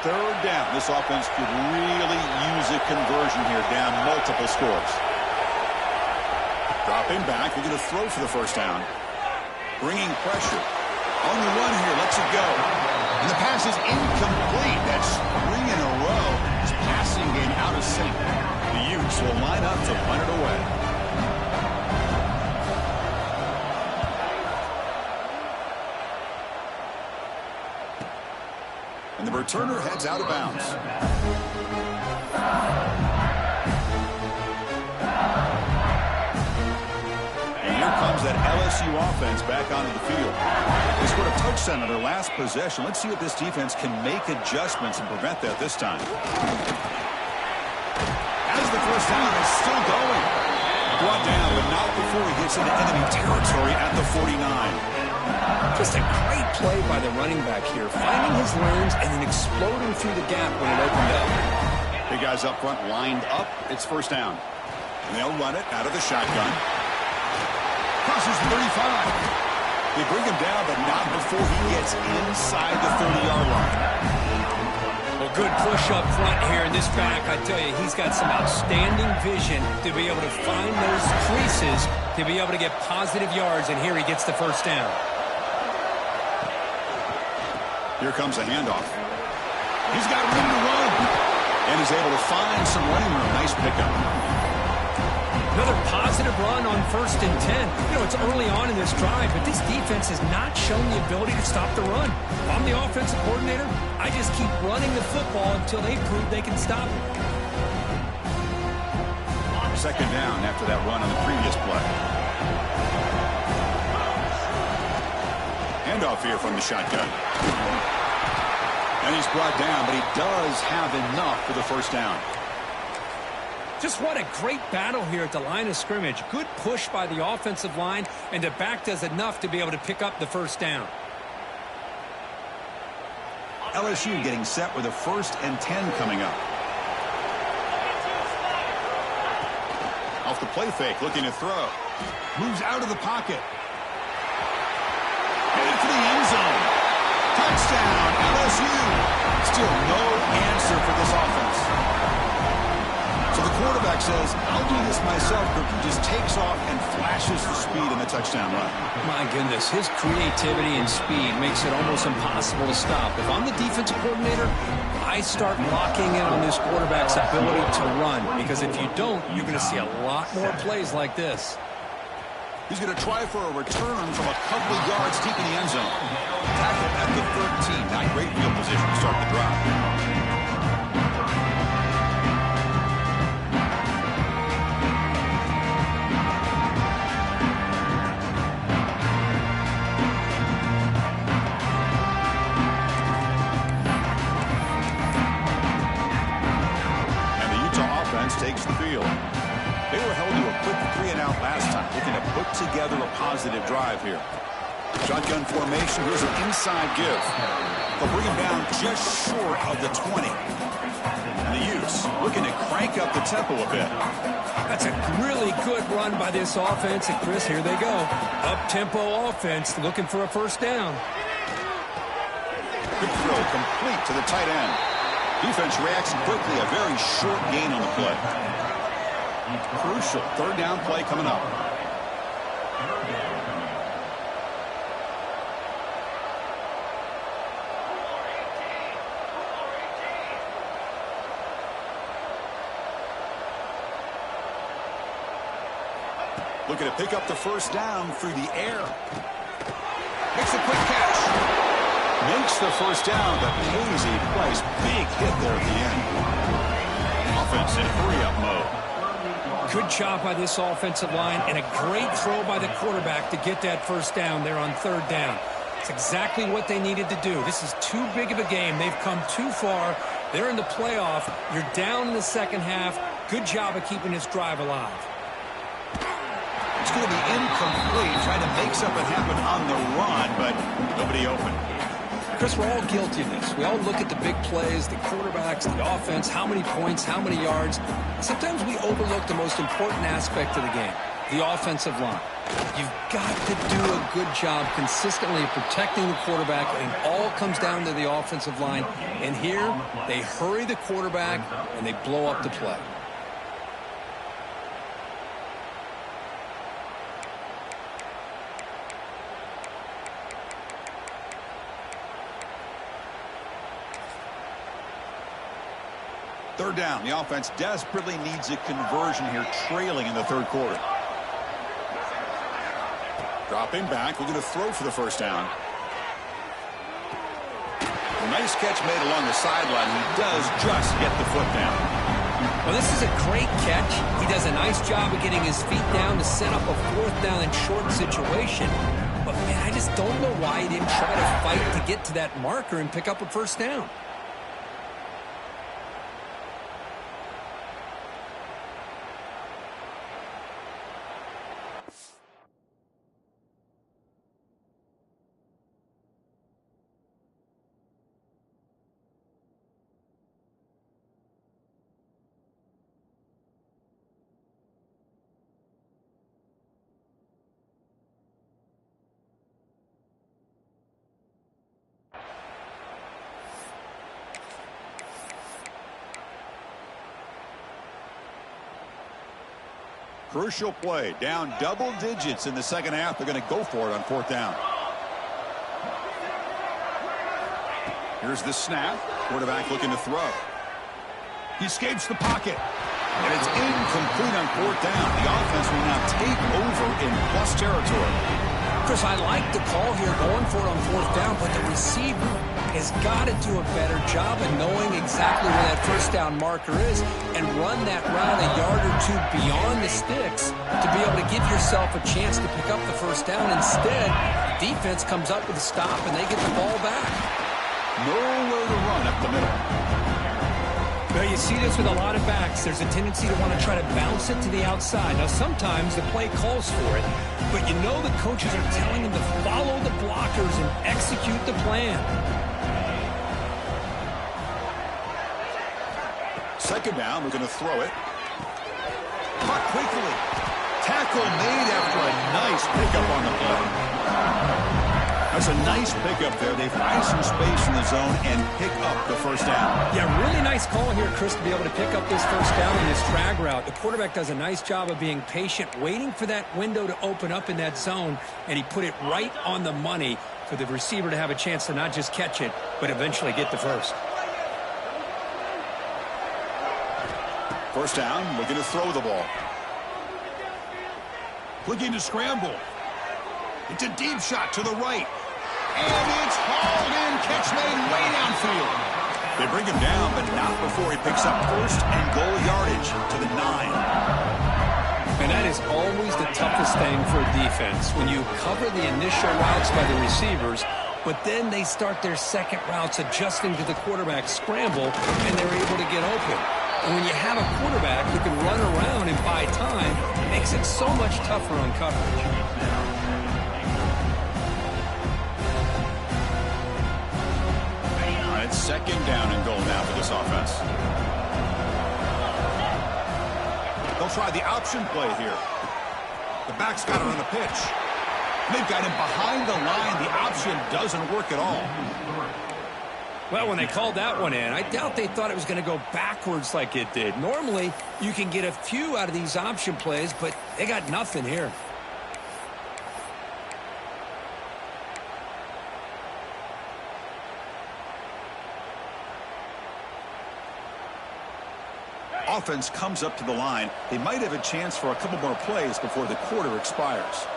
Third down. This offense could really use a conversion here, down multiple scores. Dropping back, looking to throw for the first down. Bringing pressure. On the run here, lets it go. And the pass is incomplete. That's 3 in a row. His passing game out of sync. The Utes will line up to punt it away. And the returner heads out of bounds. And here comes that LSU offense back onto the field. They scored a touchdown on their last possession. Let's see if this defense can make adjustments and prevent that this time. As the first down is still going. Brought down, but not before he gets into enemy territory at the 49. Just a great play by the running back here, finding his lanes and then exploding through the gap when it opened up. Big guys up front lined up. It's first down. And they'll run it out of the shotgun. Crosses 35. They bring him down, but not before he gets inside the 30-yard line. Well, good push up front here in this back. I tell you, he's got some outstanding vision to be able to find those creases, to be able to get positive yards, and here he gets the first down. Here comes a handoff. He's got room to run. And he's able to find some running room. Nice pickup. Another positive run on 1st and 10. You know, it's early on in this drive, but this defense has not shown the ability to stop the run. If I'm the offensive coordinator, I just keep running the football until they prove they can stop it. Second down after that run on the previous play. Handoff here from the shotgun. And he's brought down, but he does have enough for the first down. Just what a great battle here at the line of scrimmage. Good push by the offensive line, and the back does enough to be able to pick up the first down. LSU getting set with a 1st and 10 coming up. Off the play fake, looking to throw. Moves out of the pocket. Headed for the end zone. Touchdown, LSU. Still no answer for this offense. So the quarterback says, I'll do this myself, but he just takes off and flashes the speed in the touchdown run. My goodness, his creativity and speed makes it almost impossible to stop. If I'm the defensive coordinator, I start locking in on this quarterback's ability to run, because if you don't, you're going to see a lot more plays like this. He's going to try for a return from a couple of yards deep in the end zone. Tackle at the 13. Not great field position to start the drive. Takes the field. They were held to a quick 3-and-out last time, looking to put together a positive drive here. Shotgun formation. Here's an inside give. They'll bring him down just short of the 20. And the Utes looking to crank up the tempo a bit. That's a really good run by this offense. And Chris, here they go. Up-tempo offense looking for a first down. Good throw, complete to the tight end. Defense reacts quickly, a very short gain on the play. Crucial 3rd down play coming up. Looking to pick up the first down through the air. Makes a quick catch. Makes the first down, but pays a price. Big hit there at the end. Offense in hurry-up mode. Good job by this offensive line, and a great throw by the quarterback to get that first down there on 3rd down. It's exactly what they needed to do. This is too big of a game. They've come too far. They're in the playoff. You're down in the second half. Good job of keeping this drive alive. It's going to be incomplete, trying to make something happen on the run, but nobody open. Chris, we're all guilty of this. We all look at the big plays, the quarterbacks, the offense, how many points, how many yards. Sometimes we overlook the most important aspect of the game, the offensive line. You've got to do a good job consistently of protecting the quarterback, and it all comes down to the offensive line. And here, they hurry the quarterback, and they blow up the play. Third down. The offense desperately needs a conversion here, trailing in the third quarter. Dropping back, looking to throw for the first down. A nice catch made along the sideline. He does just get the foot down. Well, this is a great catch. He does a nice job of getting his feet down to set up a fourth down and short situation. But, man, I just don't know why he didn't try to fight to get to that marker and pick up a first down. Crucial play. Down double digits in the second half. They're going to go for it on fourth down. Here's the snap. Quarterback looking to throw. He escapes the pocket. And it's incomplete on fourth down. The offense will now take over in plus territory. Chris, I like the call here going for it on fourth down, but the receiver has got to do a better job of knowing exactly where that first down marker is and run that route a yard or two beyond the sticks to be able to give yourself a chance to pick up the first down. Instead, the defense comes up with a stop and they get the ball back. Nowhere to run up the middle. Well, you see this with a lot of backs. There's a tendency to want to try to bounce it to the outside. Now, sometimes the play calls for it, but you know the coaches are telling them to follow the blockers and execute the plan. Second down, we're going to throw it. Caught quickly. Tackle made after a nice pickup on the play. That's a nice pickup there. They find some space in the zone and pick up the first down. Yeah, really nice call here, Chris, to be able to pick up this first down in this drag route. The quarterback does a nice job of being patient, waiting for that window to open up in that zone, and he put it right on the money for the receiver to have a chance to not just catch it, but eventually get the first. First down, looking to throw the ball. Looking to scramble. It's a deep shot to the right. And it's hauled in, catch made way downfield. They bring him down, but not before he picks up first and goal yardage to the 9. And that is always the toughest thing for a defense, when you cover the initial routes by the receivers, but then they start their second routes adjusting to the quarterback's scramble, and they're able to get open. And when you have a quarterback who can run around and buy time, it makes it so much tougher on coverage. Second down and goal now for this offense. They'll try the option play here. The back's got it on the pitch. They've got him behind the line. The option doesn't work at all. Well, when they called that one in, I doubt they thought it was going to go backwards like it did. Normally, you can get a few out of these option plays, but they got nothing here. Offense comes up to the line. They might have a chance for a couple more plays before the quarter expires.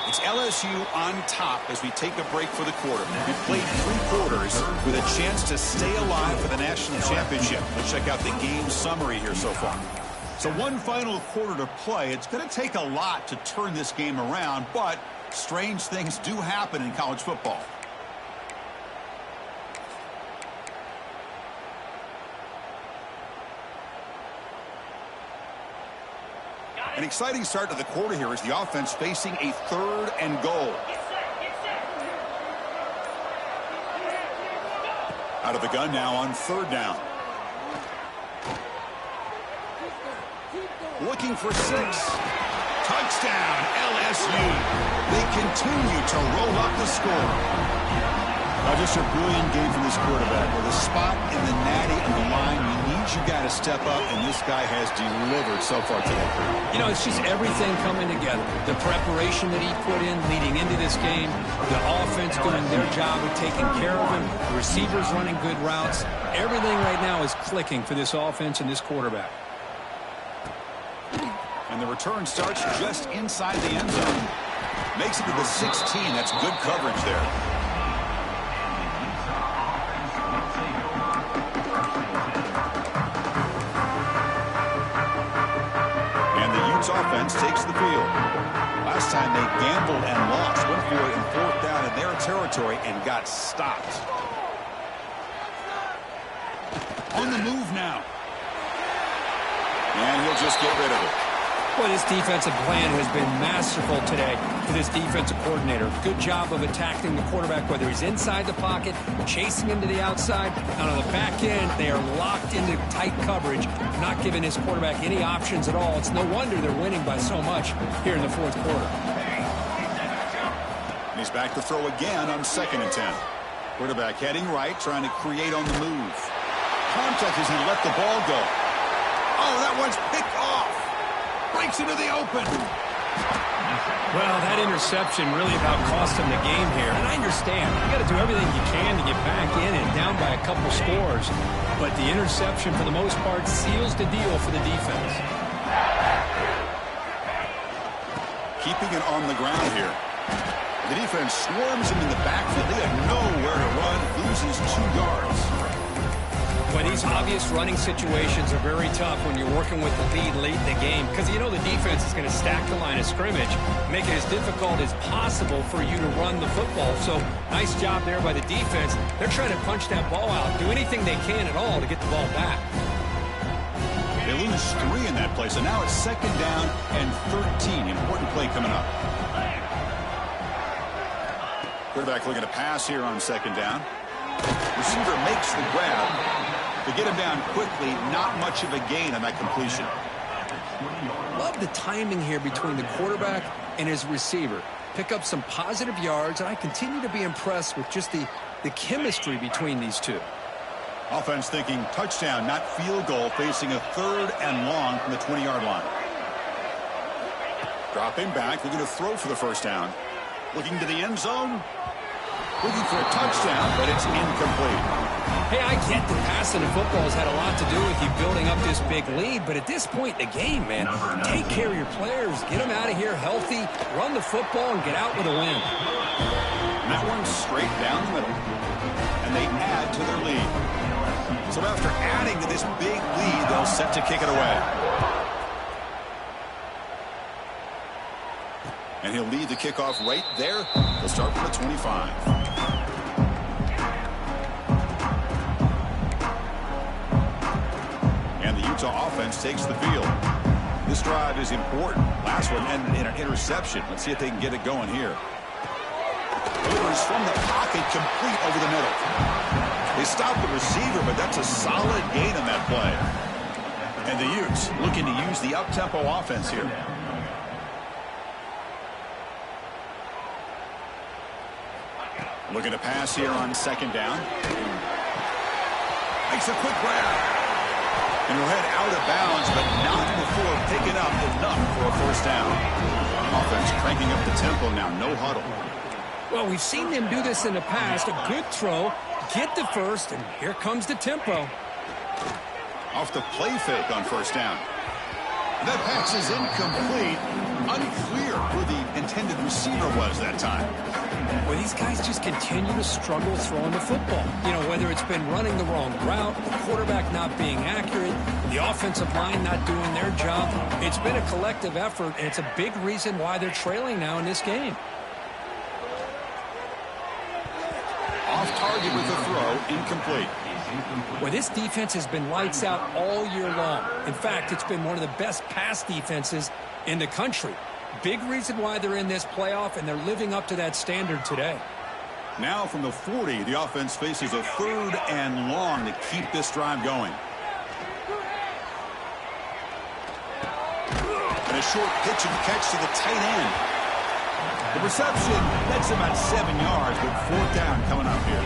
It's LSU on top as we take a break for the quarter. We played 3 quarters with a chance to stay alive for the national championship. Let's check out the game summary here so far. So one final quarter to play. It's going to take a lot to turn this game around, but strange things do happen in college football. An exciting start to the quarter here as the offense facing a 3rd and goal. Out of the gun now on 3rd down. Looking for 6. Touchdown, LSU. They continue to roll up the score. Just a brilliant game from this quarterback. With a spot in the natty and the line, you need your guy to step up, and this guy has delivered so far today. You know, it's just everything coming together. The preparation that he put in leading into this game, the offense doing their job of taking care of him, the receivers running good routes. Everything right now is clicking for this offense and this quarterback. And the return starts just inside the end zone. Makes it to the 16. That's good coverage there. Offense takes the field. Last time they gambled and lost. Went for it in 4th down in their territory and got stopped. On the move now. And he'll just get rid of it. Boy, this defensive plan has been masterful today for this defensive coordinator. Good job of attacking the quarterback, whether he's inside the pocket, chasing him to the outside. And on the back end, they are locked into tight coverage, not giving his quarterback any options at all. It's no wonder they're winning by so much here in the 4th quarter. And he's back to throw again on 2nd and 10. Quarterback heading right, trying to create on the move. Contact as he let the ball go. Oh, that one's picked off. Breaks into the open. Well, that interception really about cost him the game here. And I understand. You got to do everything you can to get back in and down by a couple scores. But the interception, for the most part, seals the deal for the defense. Keeping it on the ground here. The defense swarms him in the backfield. They have nowhere to run. Loses 2 yards. Well, these obvious running situations are very tough when you're working with the lead late in the game, because you know the defense is going to stack the line of scrimmage, make it as difficult as possible for you to run the football. So nice job there by the defense. They're trying to punch that ball out, do anything they can at all to get the ball back. They lose 3 in that play, so now it's 2nd down and 13. Important play coming up. Quarterback looking to pass here on 2nd down. Receiver makes the grab. To get him down quickly, not much of a gain on that completion. Love the timing here between the quarterback and his receiver. Pick up some positive yards, and I continue to be impressed with just the chemistry between these two. Offense thinking touchdown, not field goal, facing a 3rd and long from the 20-yard line. Dropping back, looking to throw for the 1st down. Looking to the end zone. Looking for a touchdown, but it's incomplete. Hey, I get that passing the football has had a lot to do with you building up this big lead, but at this point in the game, man, take care of your players, get them out of here healthy, run the football, and get out with a win. And that one's straight down the middle, and they add to their lead. So after adding to this big lead, they'll set to kick it away. And he'll lead the kickoff right there. They'll start from the 25. Utah offense takes the field. This drive is important. Last one ended in an interception. Let's see if they can get it going here. Delivers from the pocket, complete over the middle. They stop the receiver, but that's a solid gain on that play. And the Utes looking to use the up-tempo offense here. Looking to pass here on 2nd down. Makes a quick grab. And he'll head out of bounds, but not before picking up enough for a 1st down. Offense cranking up the tempo now, no huddle. Well, we've seen them do this in the past. A good throw, get the 1st, and here comes the tempo. Off the play fake on 1st down. That pass is incomplete. Unclear who the intended receiver was that time. Well, these guys just continue to struggle throwing the football. You know, whether it's been running the wrong route, the quarterback not being accurate, the offensive line not doing their job. It's been a collective effort, and it's a big reason why they're trailing now in this game. Off target with the throw, incomplete. Well, this defense has been lights out all year long. In fact, it's been one of the best pass defenses in the country. Big reason why they're in this playoff, and they're living up to that standard today. Now from the 40, the offense faces a 3rd and long to keep this drive going. And a short pitch and catch to the tight end. The reception nets him at 7 yards, but fourth down coming up here.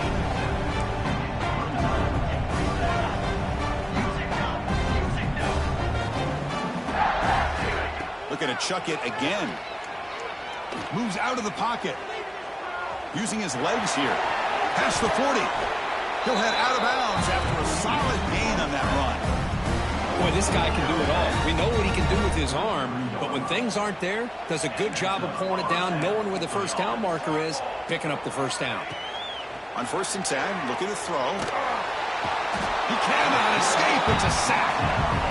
Looking to chuck it again. Moves out of the pocket. Using his legs here. Past the 40. He'll head out of bounds after a solid gain on that run. Boy, this guy can do it all. We know what he can do with his arm, but when things aren't there, does a good job of pulling it down, knowing where the first down marker is, picking up the first down. On 1st and 10, looking to throw. He cannot escape. It's a sack.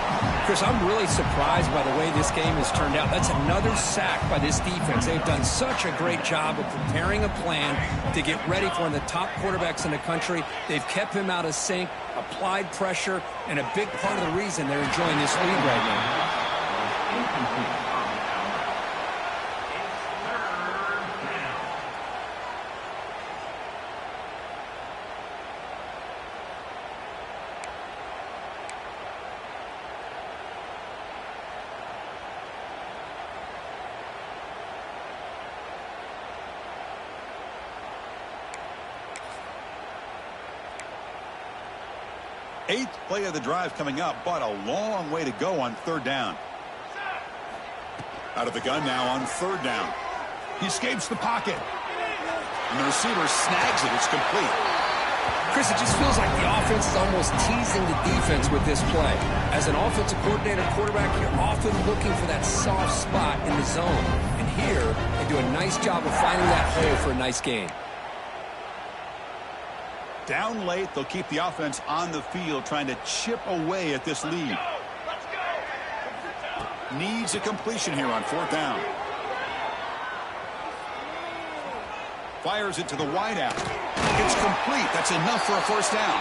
Chris, I'm really surprised by the way this game has turned out. That's another sack by this defense. They've done such a great job of preparing a plan to get ready for one of the top quarterbacks in the country. They've kept him out of sync, applied pressure, and a big part of the reason they're enjoying this lead right now. 8th play of the drive coming up, but a long way to go on 3rd down. Out of the gun now on 3rd down. He escapes the pocket. And the receiver snags it. It's complete. Chris, it just feels like the offense is almost teasing the defense with this play. As an offensive coordinator quarterback, you're often looking for that soft spot in the zone. And here, they do a nice job of finding that hole for a nice gain. Down late, they'll keep the offense on the field trying to chip away at this lead. Needs a completion here on 4th down. Fires it to the wideout. It's complete. That's enough for a 1st down.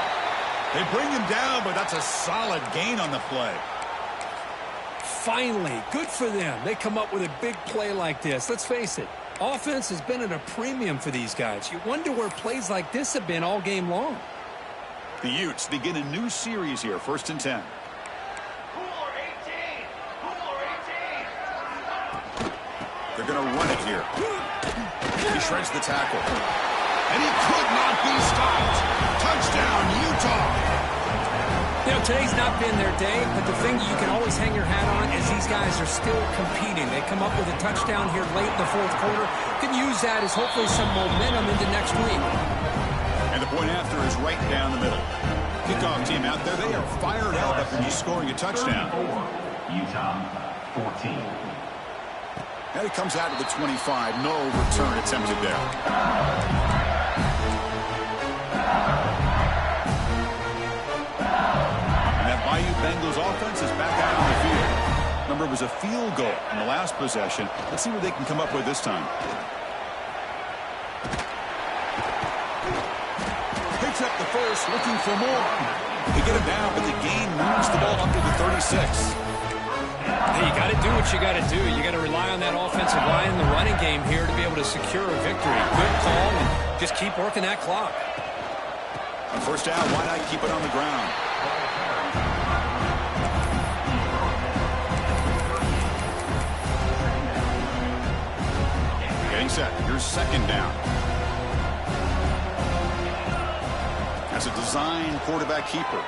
They bring him down, but that's a solid gain on the play. Finally, good for them. They come up with a big play like this. Let's face it. Offense has been at a premium for these guys. You wonder where plays like this have been all game long. The Utes begin a new series here, 1st and 10. They're going to run it here. He shreds the tackle. And he could not be stopped. Touchdown, Utah. You know, today's not been their day, but the thing you can always hang your hat on is these guys are still competing. They come up with a touchdown here late in the 4th quarter. Can use that as hopefully some momentum into next week. And the point after is right down the middle. Kickoff team out there, they are fired up after just scoring a touchdown. Utah 14. And it comes out to the 25. No return attempted there. Bayou Bengals offense is back out on the field. Remember, it was a field goal in the last possession. Let's see what they can come up with this time. Picks up the first, looking for more. They get him down, but the gain moves the ball up to the 36. Hey, you got to do what you got to do. You got to rely on that offensive line in the running game here to be able to secure a victory. Good call, and just keep working that clock. On 1st down, why not keep it on the ground? Getting set. Here's 2nd down. As a design quarterback keeper.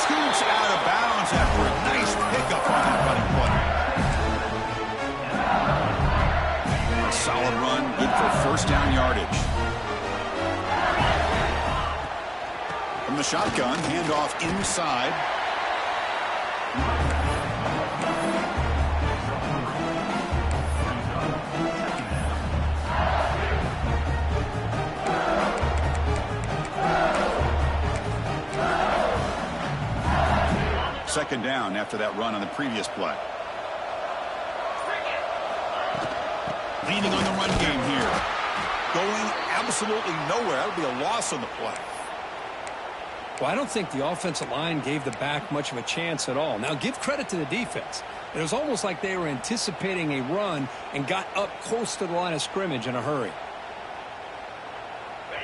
Scoots out of bounds after a nice pickup on that running play. A solid run, good for 1st down yardage. From the shotgun, handoff inside. Second down after that run on the previous play. Leaning on the run game here. Going absolutely nowhere. That would be a loss on the play. Well, I don't think the offensive line gave the back much of a chance at all. Now, give credit to the defense. It was almost like they were anticipating a run and got up close to the line of scrimmage in a hurry.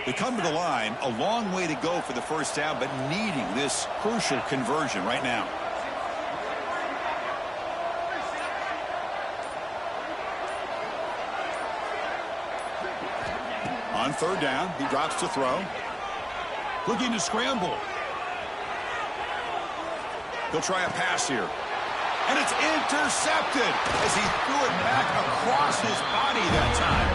They come to the line, a long way to go for the 1st down, but needing this crucial conversion right now. On third down, he drops to throw. Looking to scramble. He'll try a pass here. And it's intercepted as he threw it back across his body that time.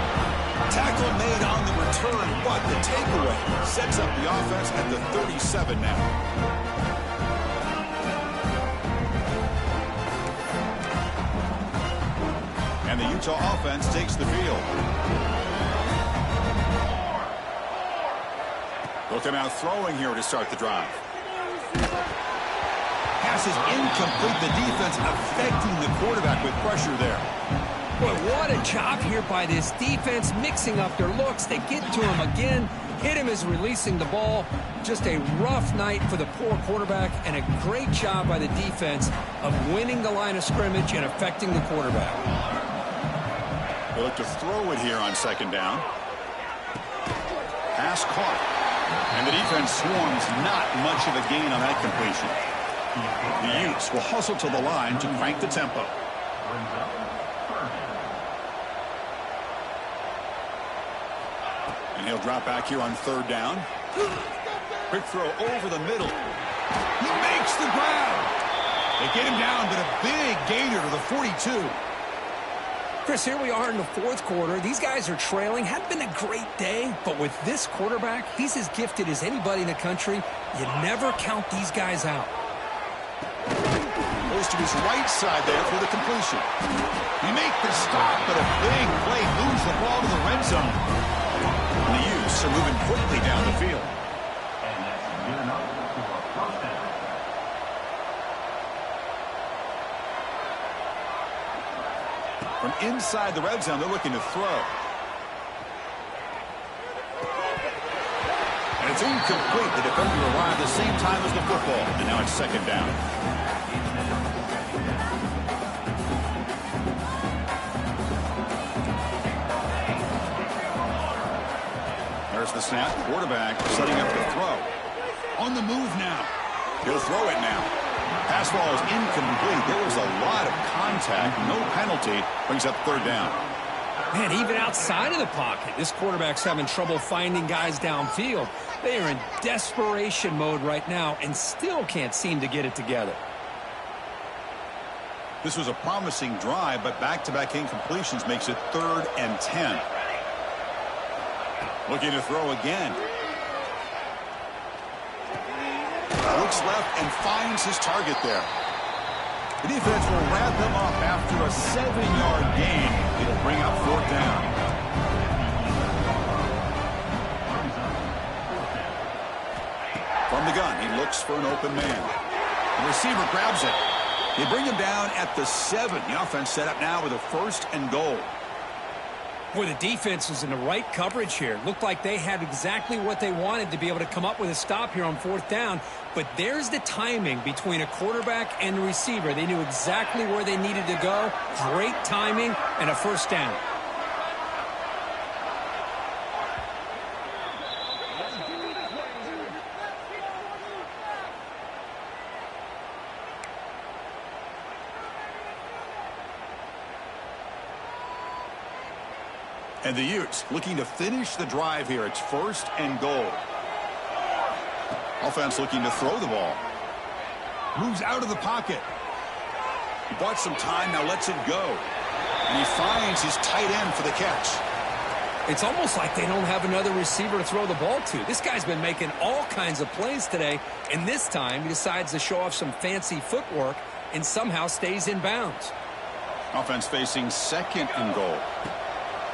Tackle made on the return, but the takeaway sets up the offense at the 37 now. And the Utah offense takes the field. Looking out throwing here to start the drive. Pass is incomplete. The defense affecting the quarterback with pressure there. Boy, what a job here by this defense, mixing up their looks. They get to him again, hit him as releasing the ball. Just a rough night for the poor quarterback, and a great job by the defense of winning the line of scrimmage and affecting the quarterback. They look to throw it here on second down. Pass caught. And the defense swarms, not much of a gain on that completion. The Utes will hustle to the line to crank the tempo. And he'll drop back here on third down. Quick throw over the middle. He makes the ground. They get him down, but a big gainer to the 42. Chris, here we are in the fourth quarter. These guys are trailing. Hadn't been a great day, but with this quarterback, he's as gifted as anybody in the country. You never count these guys out. Goes to his right side there for the completion. He make the stop, but a big play moves the ball to the red zone. And the Utes are moving quickly down the field. And that's good enough for a first down. From inside the red zone, they're looking to throw. And it's incomplete. The defender arrived at the same time as the football. And now it's second down. There's the snap. Quarterback setting up the throw. On the move now. He'll throw it now. Pass ball is incomplete. There was a lot of contact. No penalty. Brings up third down. Man, even outside of the pocket, this quarterback's having trouble finding guys downfield. They are in desperation mode right now and still can't seem to get it together. This was a promising drive, but back-to-back incompletions makes it 3rd and 10. Looking to throw again. Looks left and finds his target there. The defense will wrap him up after a 7-yard gain. It'll bring up fourth down. From the gun, he looks for an open man. The receiver grabs it. They bring him down at the 7. The offense set up now with a 1st and goal. Boy, the defense was in the right coverage here. Looked like they had exactly what they wanted to be able to come up with a stop here on fourth down. But there's the timing between a quarterback and the receiver. They knew exactly where they needed to go. Great timing and a first down. And the Utes looking to finish the drive here. It's 1st and goal. Offense looking to throw the ball. Moves out of the pocket. He bought some time, now lets it go. And he finds his tight end for the catch. It's almost like they don't have another receiver to throw the ball to. This guy's been making all kinds of plays today, and this time he decides to show off some fancy footwork and somehow stays in bounds. Offense facing 2nd and goal.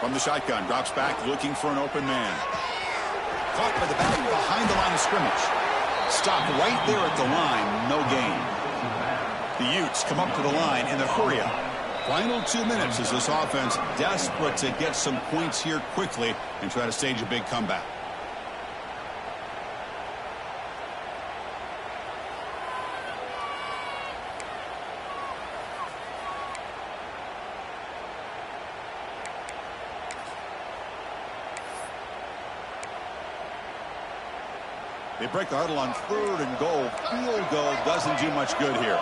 From the shotgun, drops back, looking for an open man. Caught by the back behind the line of scrimmage. Stopped right there at the line, no gain. The Utes come up to the line in the hurry up. Final 2 minutes as this offense desperate to get some points here quickly and try to stage a big comeback. They break the huddle on 3rd and goal. Field goal doesn't do much good here.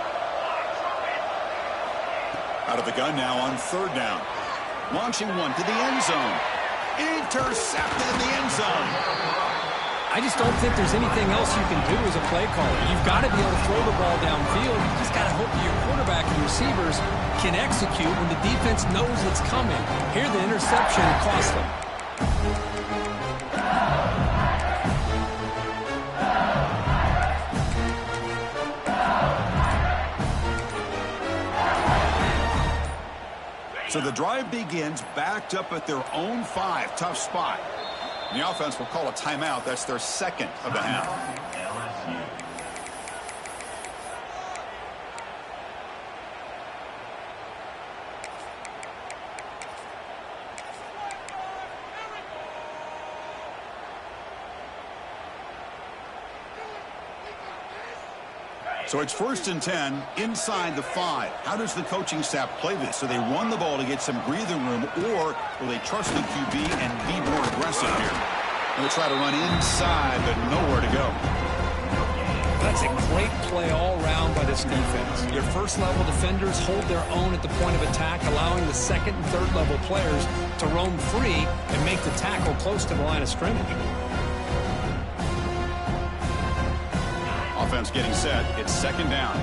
Out of the gun now on 3rd down. Launching one to the end zone. Intercepted in the end zone. I just don't think there's anything else you can do as a play caller. You've got to be able to throw the ball downfield. You just got to hope that your quarterback and receivers can execute when the defense knows it's coming. Here, the interception cost them. So the drive begins backed up at their own 5. Tough spot. And the offense will call a timeout. That's their second of the half. LSU. So it's 1st and 10 inside the 5. How does the coaching staff play this? So they run the ball to get some breathing room, or will they trust the QB and be more aggressive here? They'll try to run inside, but nowhere to go. That's a great play all around by this defense. Your first-level defenders hold their own at the point of attack, allowing the second and third-level players to roam free and make the tackle close to the line of scrimmage. Offense getting set. It's 2nd down.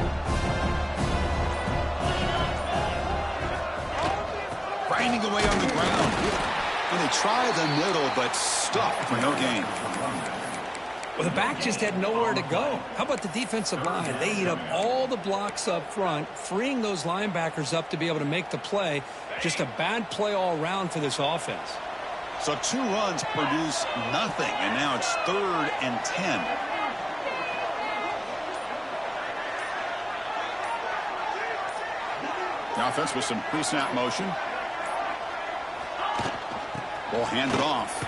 Grinding away on the ground. And they try the middle, but stuck for no gain. Well, the back just had nowhere to go. How about the defensive line? They eat up all the blocks up front, freeing those linebackers up to be able to make the play. Just a bad play all around for this offense. So 2 runs produce nothing, and now it's 3rd and 10. The offense with some pre-snap motion. Ball handed off.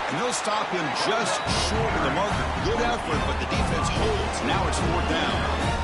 And they'll stop him just short of the marker. Good effort, but the defense holds. Now it's 4th down.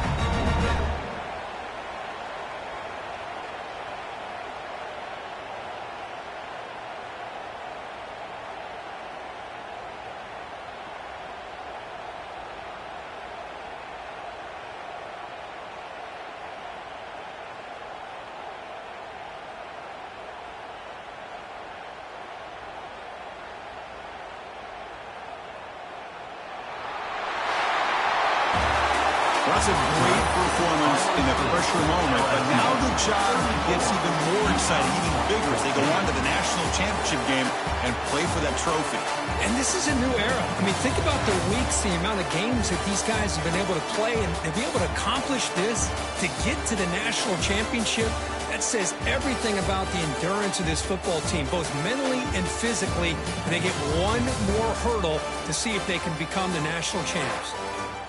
That's a great performance in the pressure moment, but now the job gets even more exciting, even bigger as they go on to the national championship game and play for that trophy. And this is a new era. I mean, think about the weeks, the amount of games that these guys have been able to play, and to be able to accomplish this, to get to the national championship, that says everything about the endurance of this football team, both mentally and physically. They get one more hurdle to see if they can become the national champs.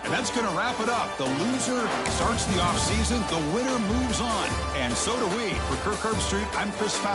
And that's going to wrap it up. The loser starts the offseason. The winner moves on. And so do we. For Kirk Herbstreit, I'm Chris Fowler.